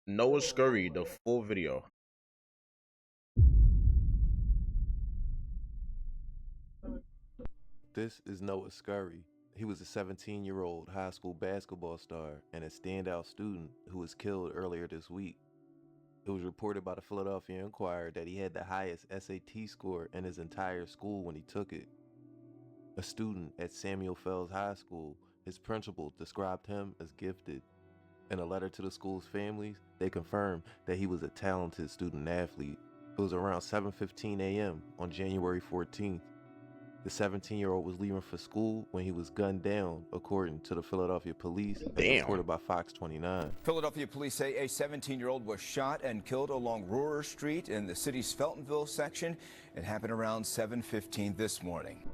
Noah Scurry, the full video. This is Noah Scurry. He was a 17-year-old high school basketball star and a standout student who was killed earlier this week. It was reported by the Philadelphia Inquirer that he had the highest SAT score in his entire school when he took it. A student at Samuel Fells High School, his principal described him as gifted. In a letter to the school's families, they confirmed that he was a talented student athlete. It was around 7:15 a.m. on January 14th. The 17-year-old was leaving for school when he was gunned down, according to the Philadelphia police, as Damn. reported by Fox 29. Philadelphia police say a 17-year-old was shot and killed along Rohrer Street in the city's Feltonville section. It happened around 7:15 this morning.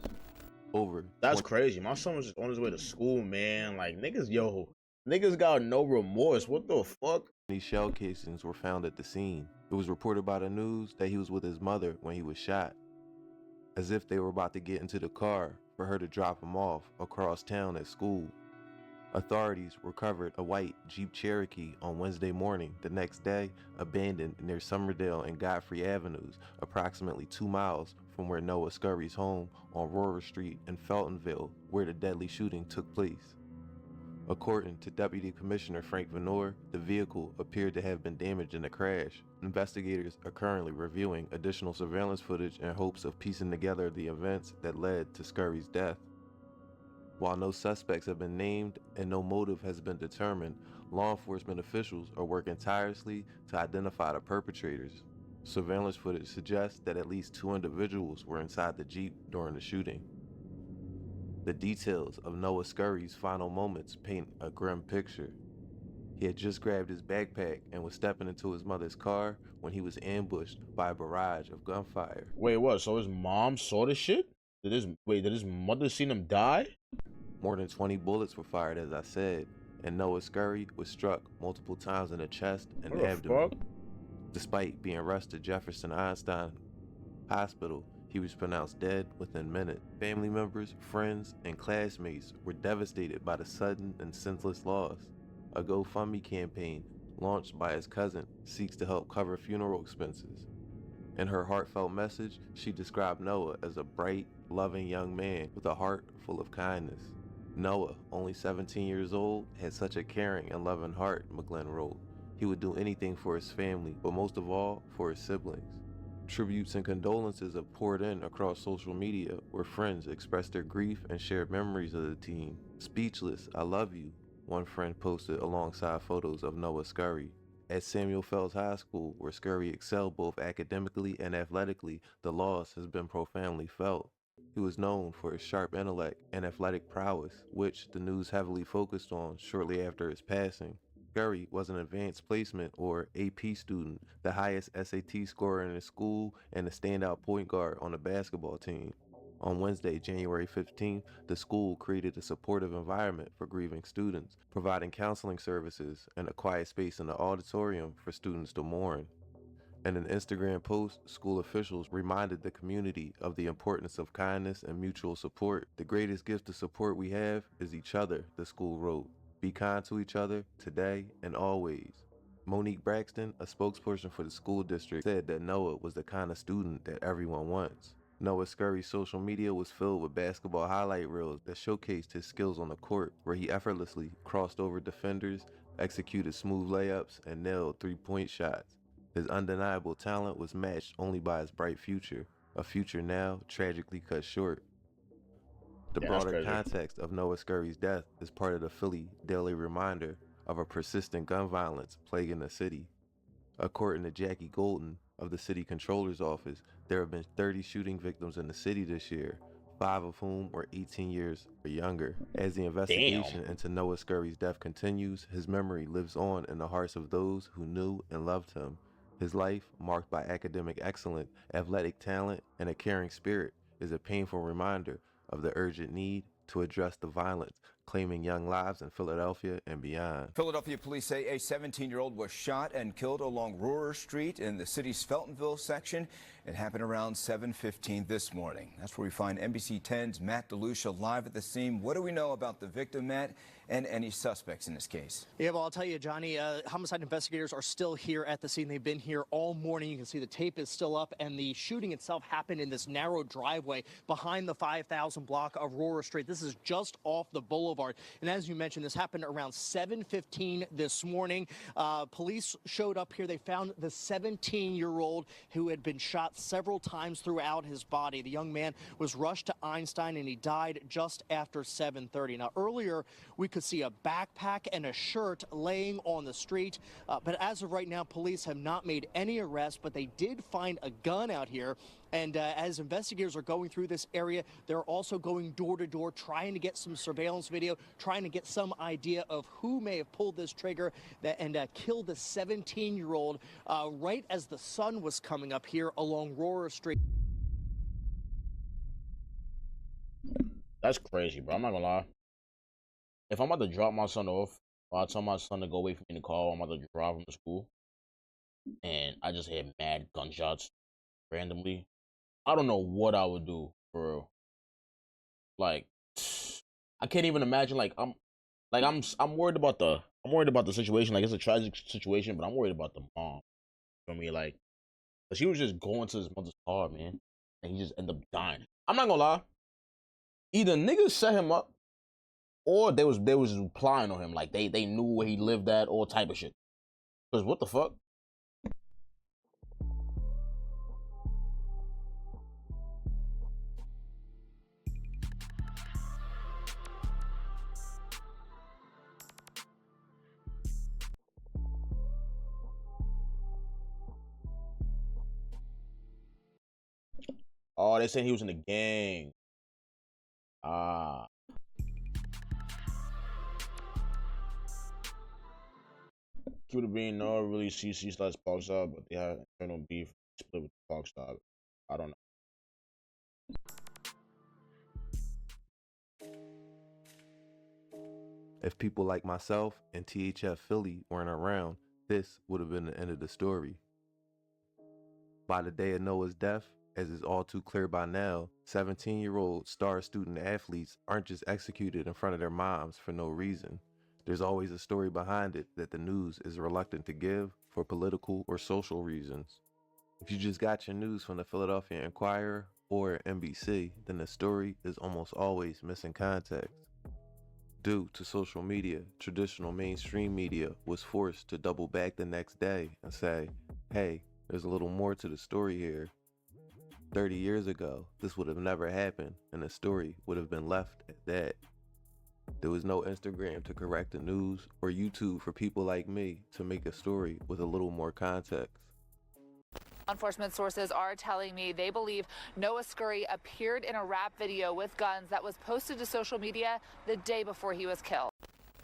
That's crazy. My son was just on his way to school, man. Like, niggas got no remorse. What the fuck? These shell casings were found at the scene. It was reported by the news that he was with his mother when he was shot, as if they were about to get into the car for her to drop him off across town at school. Authorities recovered a white Jeep Cherokee on Wednesday morning, the next day abandoned near Somerdale and Godfrey Avenues, approximately 2 miles from where Noah Scurry's home on Rohrer Street in Feltonville, where the deadly shooting took place. According to Deputy Commissioner Frank Venor, the vehicle appeared to have been damaged in the crash. Investigators are currently reviewing additional surveillance footage in hopes of piecing together the events that led to Scurry's death. While no suspects have been named and no motive has been determined, law enforcement officials are working tirelessly to identify the perpetrators. Surveillance footage suggests that at least 2 individuals were inside the Jeep during the shooting. The details of Noah Scurry's final moments paint a grim picture. He had just grabbed his backpack and was stepping into his mother's car when he was ambushed by a barrage of gunfire. Wait, what? So his mom saw this shit? Did his mother seen him die? More than 20 bullets were fired, as I said, and Noah Scurry was struck multiple times in the chest and What the abdomen. fuck? Despite being rushed to Jefferson Einstein Hospital, he was pronounced dead within minutes. Family members, friends, and classmates were devastated by the sudden and senseless loss. A GoFundMe campaign launched by his cousin seeks to help cover funeral expenses. In her heartfelt message, she described Noah as a bright, loving young man with a heart full of kindness. Noah, only 17 years old, had such a caring and loving heart, McGlynn wrote. He would do anything for his family, but most of all, for his siblings. Tributes and condolences have poured in across social media, where friends expressed their grief and shared memories of the teen. "Speechless, I love you," one friend posted alongside photos of Noah Scurry. At Samuel Fells High School, where Scurry excelled both academically and athletically, the loss has been profoundly felt. He was known for his sharp intellect and athletic prowess, which the news heavily focused on shortly after his passing. Scurry was an advanced placement or AP student, the highest SAT scorer in his school, and a standout point guard on the basketball team. On Wednesday, January 15th, the school created a supportive environment for grieving students, providing counseling services and a quiet space in the auditorium for students to mourn. In an Instagram post, school officials reminded the community of the importance of kindness and mutual support. "The greatest gift of support we have is each other," the school wrote. "Be kind to each other today and always." Monique Braxton, a spokesperson for the school district, said that Noah was the kind of student that everyone wants. Noah Scurry's social media was filled with basketball highlight reels that showcased his skills on the court, where he effortlessly crossed over defenders, executed smooth layups, and nailed three-point shots. His undeniable talent was matched only by his bright future, a future now tragically cut short. The Yeah, that's broader crazy. context of Noah Scurry's death is part of the Philly daily reminder of a persistent gun violence plaguing the city. According to Jackie Golden of the city controller's office, there have been 30 shooting victims in the city this year, 5 of whom were 18 years or younger. As the investigation Damn. into Noah Scurry's death continues, his memory lives on in the hearts of those who knew and loved him. His life, marked by academic excellence, athletic talent, and a caring spirit, is a painful reminder of the urgent need to address the violence claiming young lives in Philadelphia and beyond. Philadelphia police say a 17-year-old was shot and killed along Rohrer Street in the city's Feltonville section. It happened around 7:15 this morning. That's where we find NBC 10's Matt DeLucia live at the scene. What do we know about the victim, Matt? and any suspects in this case. Yeah, well, I'll tell you, Johnny, homicide investigators are still here at the scene. They've been here all morning. You can see the tape is still up, and the shooting itself happened in this narrow driveway behind the 5000 block of Aurora Street. This is just off the boulevard. And as you mentioned, this happened around 7:15 this morning. Police showed up here. They found the 17-year-old who had been shot several times throughout his body. The young man was rushed to Einstein, and he died just after 7:30. Now, earlier, we could see a backpack and a shirt laying on the street. But as of right now, police have not made any arrests, but they did find a gun out here. And as investigators are going through this area, they're also going door to door, trying to get some surveillance video, trying to get some idea of who may have pulled this trigger and killed the 17-year-old right as the sun was coming up here along Aurora Street. That's crazy, bro. I'm not gonna lie. If I'm about to drop my son off, or I tell my son to go away from me in the car, I'm about to drive him to school, and I just hear mad gunshots randomly, I don't know what I would do, for real. Like, I can't even imagine. I'm worried about the situation. Like, it's a tragic situation, but I'm worried about the mom. For me, like, she was just going to his mother's car, man, and he just ended up dying. I'm not gonna lie. Either niggas set him up, or they was replying on him, like they knew where he lived at, all type of shit. Cause what the fuck? Oh, they saying he was in the gang. Ah. Keep it being no really CC slash Park side, but they had internal beef split with the Park side. I don't know. If people like myself and THF Philly weren't around, this would have been the end of the story. By the day of Noah's death, as is all too clear by now, 17-year-old star student athletes aren't just executed in front of their moms for no reason. There's always a story behind it that the news is reluctant to give for political or social reasons. If you just got your news from the Philadelphia Inquirer or NBC, then the story is almost always missing context. Due to social media, traditional mainstream media was forced to double back the next day and say, hey, there's a little more to the story here. 30 years ago, this would have never happened, and the story would have been left at that. There was no Instagram to correct the news or YouTube for people like me to make a story with a little more context. Law enforcement sources are telling me they believe Noah Scurry appeared in a rap video with guns that was posted to social media the day before he was killed.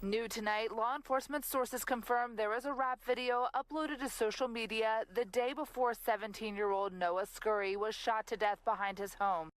New tonight, law enforcement sources confirm there was a rap video uploaded to social media the day before 17-year-old Noah Scurry was shot to death behind his home.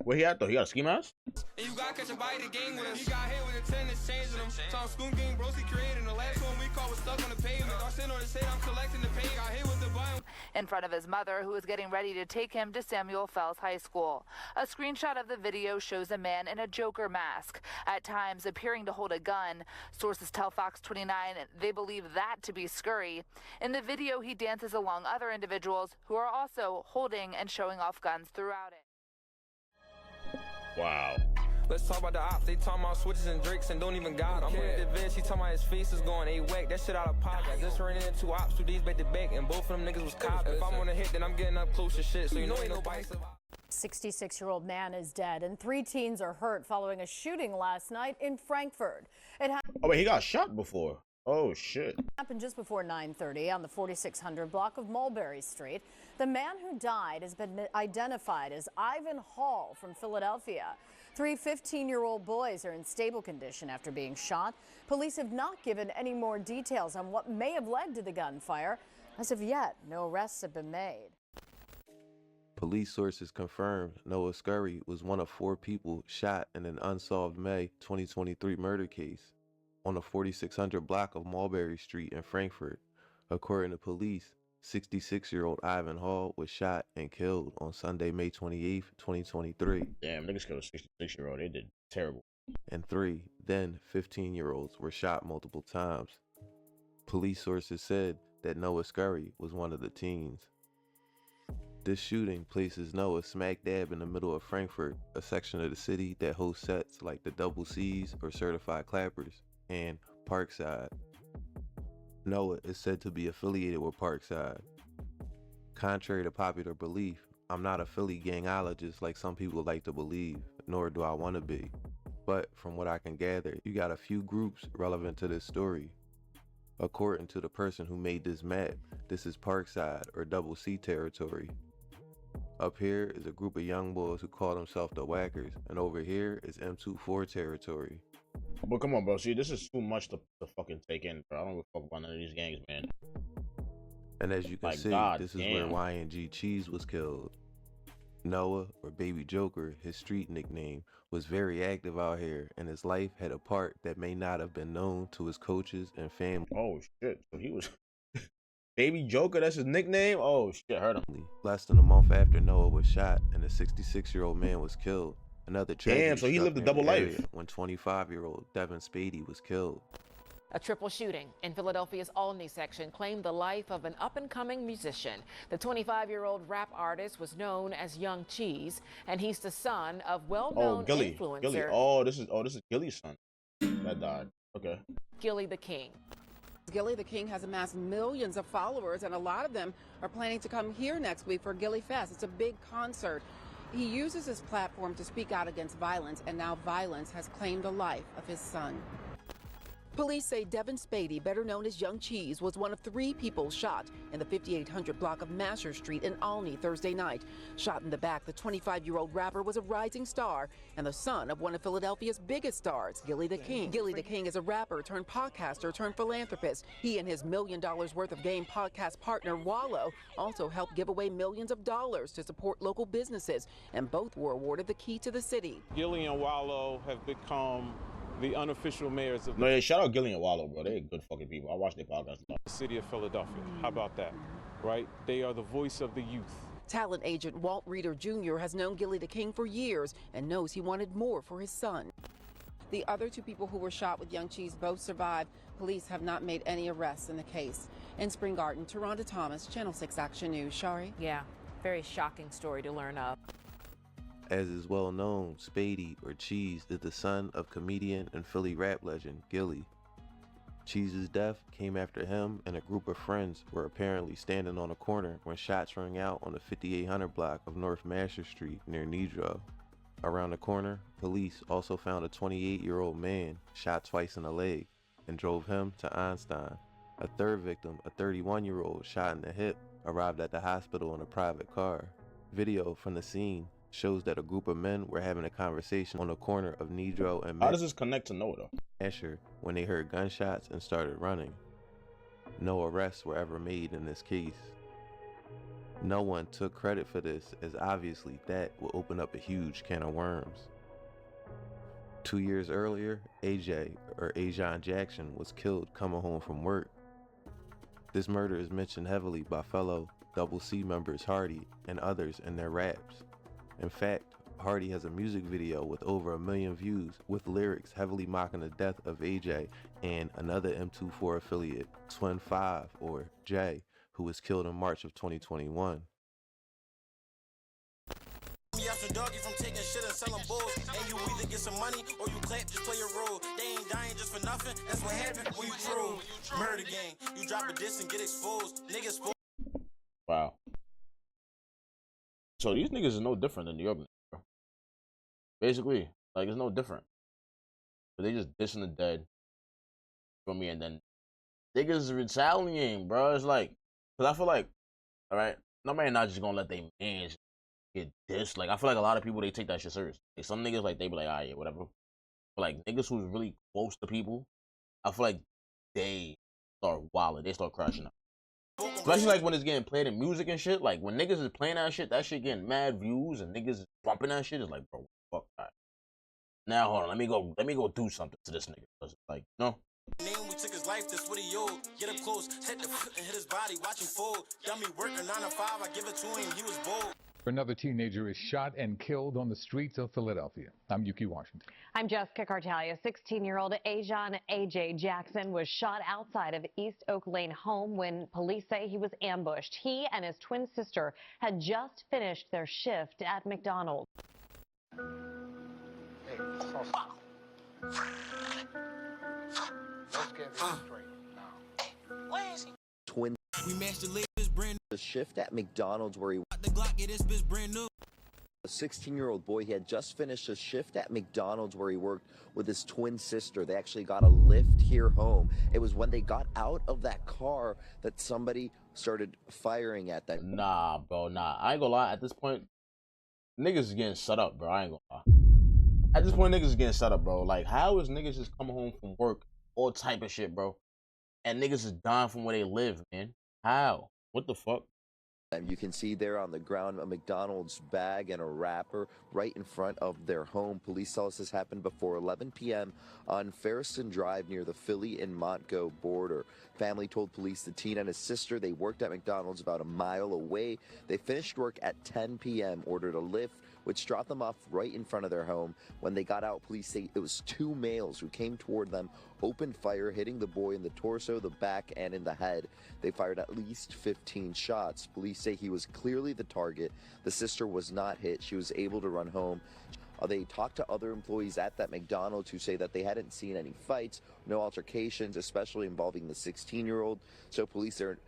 Where he at though? He got a ski mask? And you gotta catch a bite of the game with us. He got hit with a 10 that's changing him. Tom Schoon Gang bros he created. The last one we caught was stuck on the pavement. I sitting on his head, I'm collecting the pay. Got hit with the button. In front of his mother, who is getting ready to take him to Samuel Fells High School. A screenshot of the video shows a man in a Joker mask, at times appearing to hold a gun. Sources tell Fox 29 they believe that to be Scurry. In the video, he dances along other individuals who are also holding and showing off guns throughout it. Wow. Let's talk about the ops. They talking about switches and drakes and don't even got them. I'm with the Vince. He talking about his face is going A-whack. That shit out of pocket. I just ran into two ops, 2 days back to back, and both of them niggas was cops. If I'm on a hit, then I'm getting up close to shit. So you know ain't nobody survive. 66-year-old man is dead and 3 teens are hurt following a shooting last night in Frankfurt. It Oh wait, he got shot before. Oh shit. happened just before 9:30 on the 4600 block of Mulberry Street. The man who died has been identified as Ivan Hall from Philadelphia. 3 15-year-old boys are in stable condition after being shot. Police have not given any more details on what may have led to the gunfire. As of yet, no arrests have been made. Police sources confirmed Noah Scurry was one of 4 people shot in an unsolved May 2023 murder case on the 4600 block of Mulberry Street in Frankfurt. According to police, 66-year-old Ivan Hall was shot and killed on Sunday, May 28, 2023. Damn, niggas killed a 66-year-old. They did terrible. And 3 then 15-year-olds were shot multiple times. Police sources said that Noah Scurry was one of the teens. This shooting places Noah smack dab in the middle of Frankfurt, a section of the city that hosts sets like the Double C's or Certified Clappers, and Parkside. Noah is said to be affiliated with Parkside. Contrary to popular belief, I'm not a Philly gangologist like some people like to believe, nor do I want to be. But from what I can gather, you got a few groups relevant to this story. According to the person who made this map, this is Parkside or Double C territory. Up here is a group of young boys who call themselves the Whackers, and over here is M24 territory. But come on, bro. See, this is too much to fucking take in, bro. I don't give a fuck about none of these gangs, man. And as you can see, this is where YNG Cheese was killed. Noah, or Baby Joker, his street nickname, was very active out here, and his life had a part that may not have been known to his coaches and family. Oh shit, so he was Baby Joker, that's his nickname? Oh shit, heard him. Less than a month after Noah was shot and the 66-year-old man was killed, another tragedy. Damn, so he lived a double life. When 25-year-old Devin Spady was killed. A triple shooting in Philadelphia's Olney section claimed the life of an up-and-coming musician. The 25-year-old rap artist was known as Young Cheese, and he's the son of well-known influencer. Gillie. Oh, this is Gillie's son that died. Okay. Gillie the King. Gillie the King has amassed millions of followers, and a lot of them are planning to come here next week for Gillie Fest. It's a big concert. He uses his platform to speak out against violence, and now violence has claimed the life of his son. Police say Devin Spady, better known as Young Cheese, was one of 3 people shot in the 5800 block of Masher Street in Olney Thursday night. Shot in the back, the 25-year-old rapper was a rising star and the son of one of Philadelphia's biggest stars, Gillie the King. Gillie the King is a rapper turned podcaster turned philanthropist. He and his $1 million worth of game podcast partner Wallow also helped give away millions of dollars to support local businesses, and both were awarded the key to the city. Gillie and Wallow have become the unofficial mayors of the... No, yeah, shout out Gillie and Wallow, bro. They're good fucking people. I watch their podcast a lot. The city of Philadelphia. How about that? Right? They are the voice of the youth. Talent agent Walt Reeder Jr. has known Gillie the King for years and knows he wanted more for his son. The other 2 people who were shot with Young Cheese both survived. Police have not made any arrests in the case. In Spring Garden, Taronda Thomas, Channel 6 Action News. Shari? Yeah, very shocking story to learn of. As is well known, Spady, or Cheese, is the son of comedian and Philly rap legend Gillie. Cheese's death came after him and a group of friends were apparently standing on a corner when shots rang out on the 5800 block of North Masher Street near Nedrow. Around the corner, police also found a 28-year-old man shot twice in the leg and drove him to Einstein. A third victim, a 31-year-old shot in the hip, arrived at the hospital in a private car. Video from the scene shows that a group of men were having a conversation on the corner of Nedrow and How does this connect to Noah, though? Asher when they heard gunshots and started running. No arrests were ever made in this case. No one took credit for this, as obviously that will open up a huge can of worms. 2 years earlier, AJ, or Ajon Jackson, was killed coming home from work. This murder is mentioned heavily by fellow Double C members Hardy and others in their raps. In fact, Hardy has a music video with over 1 million views with lyrics heavily mocking the death of AJ and another M24 affiliate, Twin 5 or Jay, who was killed in March of 2021. From doggy from taking shit and selling bulls, and you either get some money or you clap, just play your role. They ain't dying just for nothing. That's what happened when you troll. Murder gang, you drop a diss and get exposed. Niggas. Wow. So these niggas is no different than New York, bro. Basically, like, it's no different. But they just dissing the dead from me, and then niggas retaliating, bro. It's like, cause I feel like, all right, nobody not just gonna let they man get dissed. Like, I feel like a lot of people, they take that shit serious. Like, some niggas, like, they be like, ah, yeah, whatever. But like niggas who's really close to people, I feel like they start wilding, they start crashing out. Especially like when it's getting played in music and shit. Like when niggas is playing that shit getting mad views and niggas is bumping that shit. It's like, bro, fuck that. Now hold on, let me go do something to this nigga. Like, no, Name, we took his life, that's what he owed. Get up close, hit the foot and hit his body, watch him fold. Dummy working 9 to 5, I give it to him, he was bold. Another teenager is shot and killed on the streets of Philadelphia. I'm Yuki Washington. I'm Jessica Cartalia. 16-year-old Ajon A.J. Jackson was shot outside of East Oak Lane home when police say he was ambushed. He and his twin sister had just finished their shift at McDonald's. Twin. We matched the latest brand The shift at McDonald's where he the Glock, yeah, this bitch brand new. a 16-year-old boy. He had just finished a shift at McDonald's where he worked with his twin sister. They actually got a lift here home. It was when they got out of that car that somebody started firing at them. Nah, bro, nah. I ain't gonna lie. At this point, niggas is getting set up, bro. I ain't gonna lie. At this point, niggas is getting set up, bro. Like, how is niggas just coming home from work, all type of shit, bro? And niggas is dying from where they live, man. How? What the fuck? You can see there on the ground a McDonald's bag and a wrapper right in front of their home. Police tell us this happened before 11 p.m. on Ferriston Drive near the Philly and Montgo border. Family told police the teen and his sister, they worked at McDonald's about a mile away. They finished work at 10 p.m., ordered a Lyft, which dropped them off right in front of their home. When they got out, police say it was 2 males who came toward them, opened fire, hitting the boy in the torso, the back, and in the head. They fired at least 15 shots. Police say he was clearly the target. The sister was not hit. She was able to run home. They talked to other employees at that McDonald's who say that they hadn't seen any fights, no altercations, especially involving the 16-year-old. So police are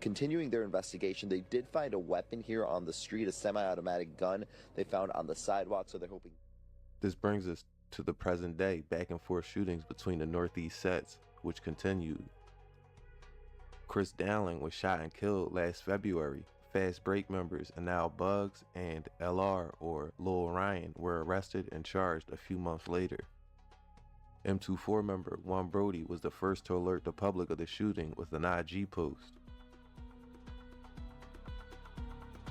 continuing their investigation. They did find a weapon here on the street, a semi-automatic gun they found on the sidewalk, so they're hoping. This brings us to the present day, back and forth shootings between the Northeast sets, which continued. Chris Dowling was shot and killed last February. Fast Break members Anal Bugs and LR, or Lil Ryan, were arrested and charged a few months later. M24 member Juan Brody was the first to alert the public of the shooting with an IG post.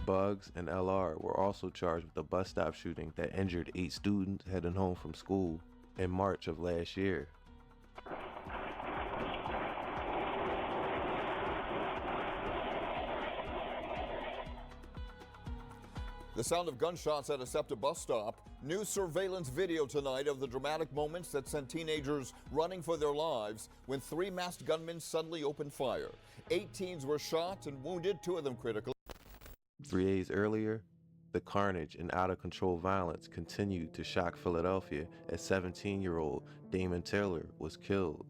Bugs and LR were also charged with a bus stop shooting that injured 8 students heading home from school in March of last year. The sound of gunshots at a SEPTA bus stop. New surveillance video tonight of the dramatic moments that sent teenagers running for their lives when 3 masked gunmen suddenly opened fire. 8 teens were shot and wounded, 2 of them critically. 3 days earlier, the carnage and out-of-control violence continued to shock Philadelphia as 17-year-old Damon Taylor was killed.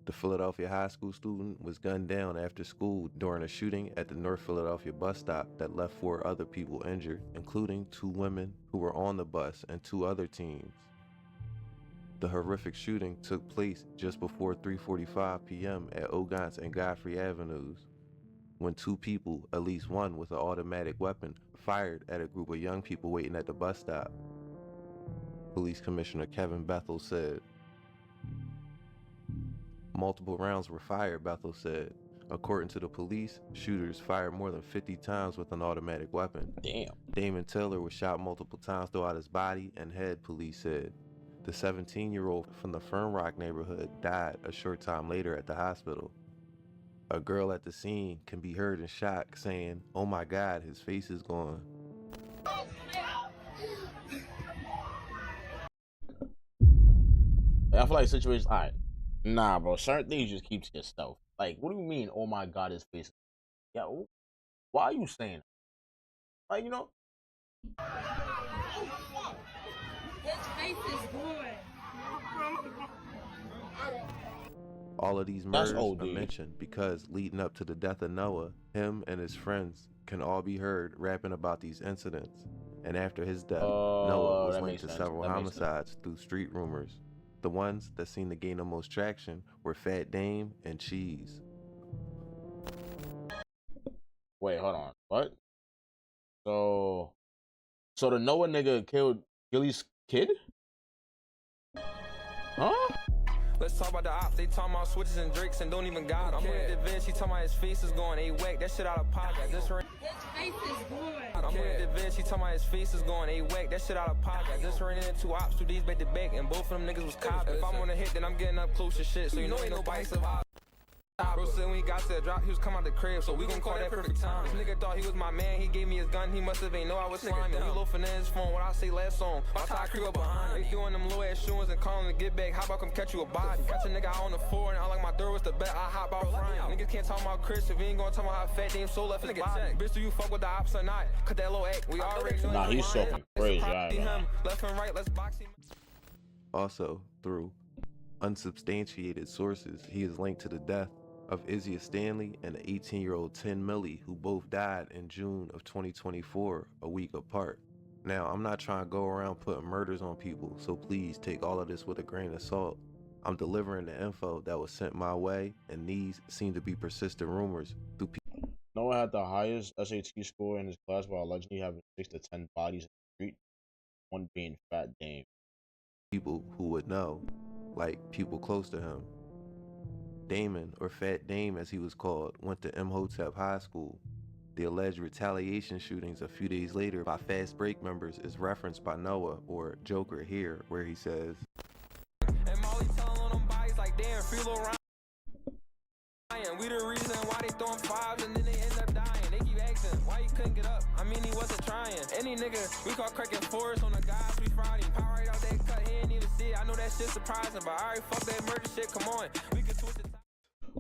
The Philadelphia high school student was gunned down after school during a shooting at the North Philadelphia bus stop that left 4 other people injured, including 2 women who were on the bus and 2 other teens. The horrific shooting took place just before 3:45 p.m. at Ogons and Godfrey Avenues, when 2 people, at least one with an automatic weapon, fired at a group of young people waiting at the bus stop. Police Commissioner Kevin Bethel said, "Multiple rounds were fired," Bethel said. According to the police, shooters fired more than 50 times with an automatic weapon. Damn. Damon Taylor was shot multiple times throughout his body and head, police said. The 17-year-old from the Fern Rock neighborhood died a short time later at the hospital. A girl at the scene can be heard in shock saying, "Oh my God, his face is gone." I feel like situations, alright. Nah, bro, certain things you just keep to yourself. Like, what do you mean, oh my God, his face? Yo, why are you saying that? Like, you know? His face is good. All of these murders are mentioned because leading up to the death of Noah, him and his friends can all be heard rapping about these incidents. And after his death, Noah was linked to several homicides through street rumors. The ones that seemed to gain the most traction were Fat Dame and Cheese. Wait, hold on. What? So the Noah nigga killed Gillie's kid? Huh? Let's talk about the Opps. They talking about switches and drakes and don't even got them. I'm with the Vince. He talking about his face is going A-whack. That shit out of pocket. His face is good. got him. I'm with the bitch, he told me his face is going A-whack. That shit out of pocket. I just ran into 2 ops, 2 D's back to back, and both of them niggas was cops. If I'm on a hit, then I'm getting up close to shit, so you know ain't nobody survive. Bro said when he got to the drop, he was coming out the crib, so we gon' call that perfect time. This nigga thought he was my man, he gave me his gun, he must have ain't know I was slimy. He loafing in his phone, what I say last song, watch how I creep up behind. They doing them low ass shoes and calling to get back, how about come catch you a body? Catch a nigga out on the floor, and I like my door was the bet, I hop out frying. Niggas can't talk about Chris, if he ain't gonna talk about how fat they ain't so left his body. Bitch, do you fuck with the ops or not? Cut that little act, we already know. Nah, he's so crazy, I ain't gonna lie. Left and right, let's box him. Also, through unsubstantiated sources, he is linked to the death of Izzy Stanley and the 18-year-old 10 Millie, who both died in June of 2024, a week apart. Now, I'm not trying to go around putting murders on people, so please take all of this with a grain of salt. I'm delivering the info that was sent my way, and these seem to be persistent rumors through people. Noah had the highest SAT score in his class while allegedly having 6 to 10 bodies in the street, one being Fat Dame. People who would know, like people close to him. Damon, or Fat Dame as he was called, went to Imhotep High School. The alleged retaliation shootings a few days later by Fast Break members is referenced by Noah, or Joker here, where he says, And Molly telling on them bodies like, damn, free little Ryan. We the reason why they throwing 5s and then they end up dying. They keep asking why he couldn't get up. I mean, he wasn't trying. Any nigga, we call cracking forest on the guys we fried him. Power right out that cut, he ain't even see it. I know that shit surprising, but alright, fuck that murder shit, come on. We can twist it.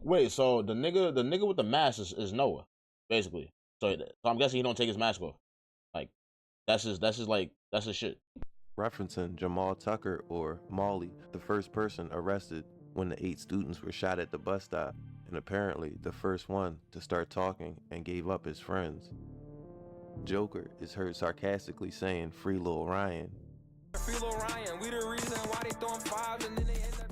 Wait, so the nigga with the mask is Noah, basically. So I'm guessing he don't take his mask off. Like, that's his shit. Referencing Jamal Tucker, or Molly, the first person arrested when the 8 students were shot at the bus stop, and apparently the first one to start talking and gave up his friends. Joker is heard sarcastically saying, "Free Lil Ryan." Free Lil Ryan, we the reason why they throwing 5s and then they end up.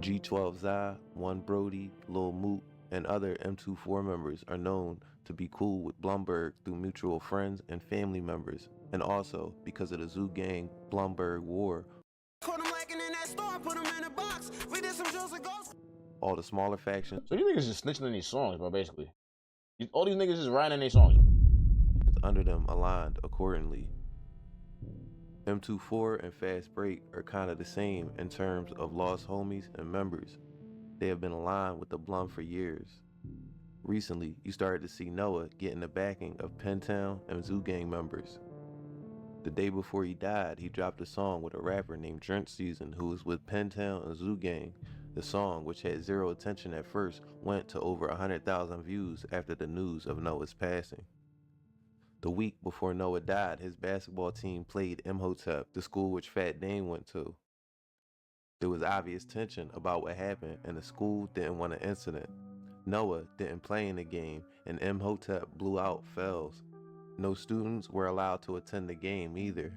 G12 Zai, One Brody, Lil Moot, and other M24 members are known to be cool with Blumberg through mutual friends and family members, and also because of the Zoo Gang Blumberg War. All the smaller factions. So these niggas just snitching in these songs, bro, basically. All these niggas just riding in these songs. Under them aligned accordingly. M24 and Fast Break are kind of the same in terms of lost homies and members. They have been aligned with the Blum for years. Recently, you started to see Noah getting the backing of Pentown and Zoo Gang members. The day before he died, he dropped a song with a rapper named Drench Season who was with Pentown and Zoo Gang. The song, which had zero attention at first, went to over 100,000 views after the news of Noah's passing. The week before Noah died, his basketball team played Imhotep, the school which Fat Dame went to. There was obvious tension about what happened, and the school didn't want an incident. Noah didn't play in the game, and Imhotep blew out Fells. No students were allowed to attend the game either.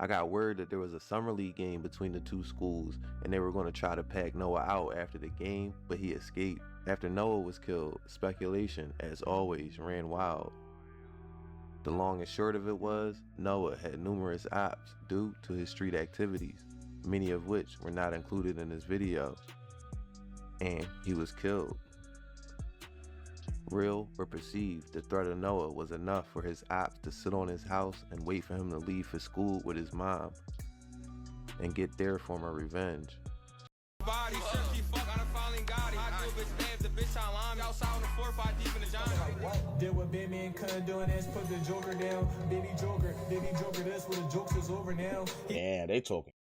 I got word that there was a summer league game between the two schools, and they were going to try to pack Noah out after the game, but he escaped. After Noah was killed, speculation, as always, ran wild. The long and short of it was, Noah had numerous ops due to his street activities, many of which were not included in his video, and he was killed. Real or perceived, the threat of Noah was enough for his ops to sit on his house and wait for him to leave for school with his mom and get their form of revenge. Did what big man couldn't do, and that's put the Joker down. Baby Joker, that's what the jokes is over now. Yeah, they talking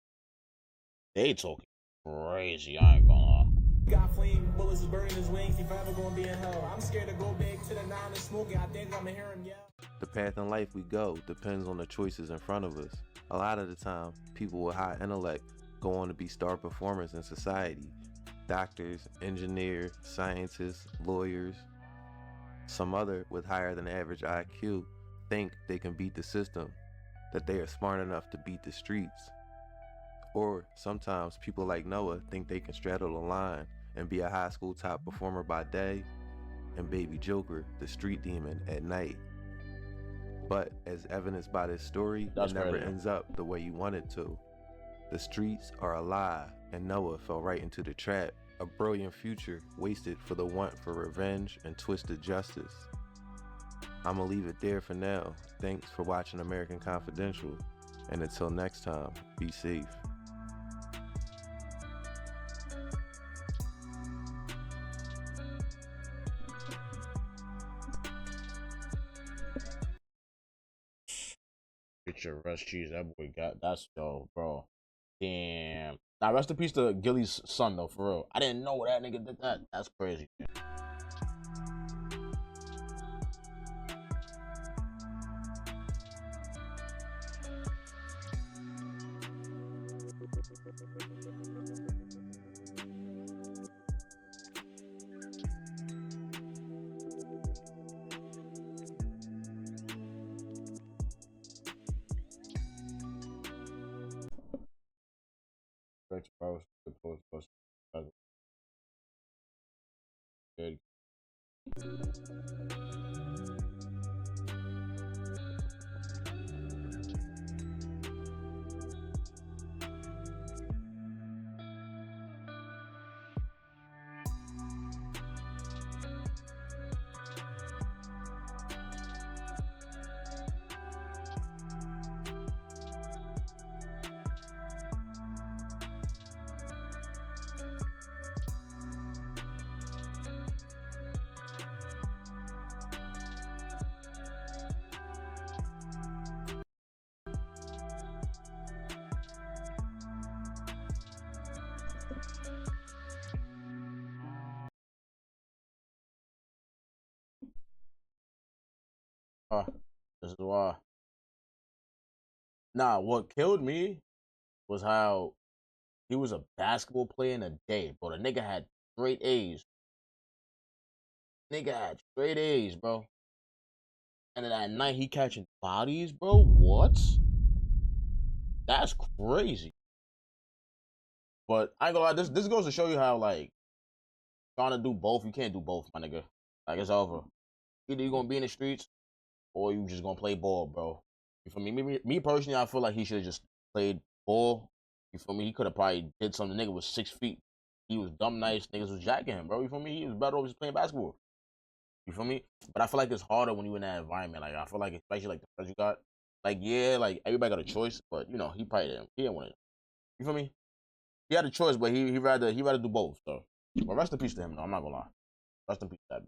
crazy, I ain't gonna lie. Got flame, bullets is burning his wings, if ever gonna be in hell. I'm scared to go back to the 9 and smoking, I think I'm gonna hear him yell. The path in life we go depends on the choices in front of us. A lot of the time, people with high intellect go on to be star performers in society. Doctors, engineers, scientists, lawyers. Some other with higher than average IQ think they can beat the system, that they are smart enough to beat the streets. Or sometimes people like Noah think they can straddle the line and be a high school top performer by day and Baby Joker, the street demon, at night. But as evidenced by this story, it never ends up the way you want it to. The streets are a lie, and Noah fell right into the trap. A brilliant future wasted for the want for revenge and twisted justice. I'm gonna leave it there for now. Thanks for watching American Confidential, and until next time, be safe. Get your rest cheese. That boy got that's yo, bro. Damn. Now rest in peace to Gillie's son though, for real. I didn't know that nigga did that. That's crazy. Good. This is why. Nah, what killed me was how he was a basketball player in a day, bro. The nigga had straight A's. Nigga had straight A's, bro. And then at night he catching bodies, bro. What? That's crazy. But I ain't gonna lie, this goes to show you how like trying to do both, you can't do both, my nigga. Like it's over. Either you gonna be in the streets or you just gonna play ball, bro. You feel me? Me personally, I feel like he should have just played ball. You feel me? He could have probably did something. The nigga was 6 feet. He was dumb nice. Niggas was jacking him, bro. You feel me? He was better off just playing basketball. You feel me? But I feel like it's harder when you in that environment. Like I feel like especially like the friends you got. Like yeah, like everybody got a choice, but you know he probably didn't want it. You feel me? He had a choice, but he rather do both. So, but rest in peace to him. though. I'm not gonna lie. Rest in peace to that.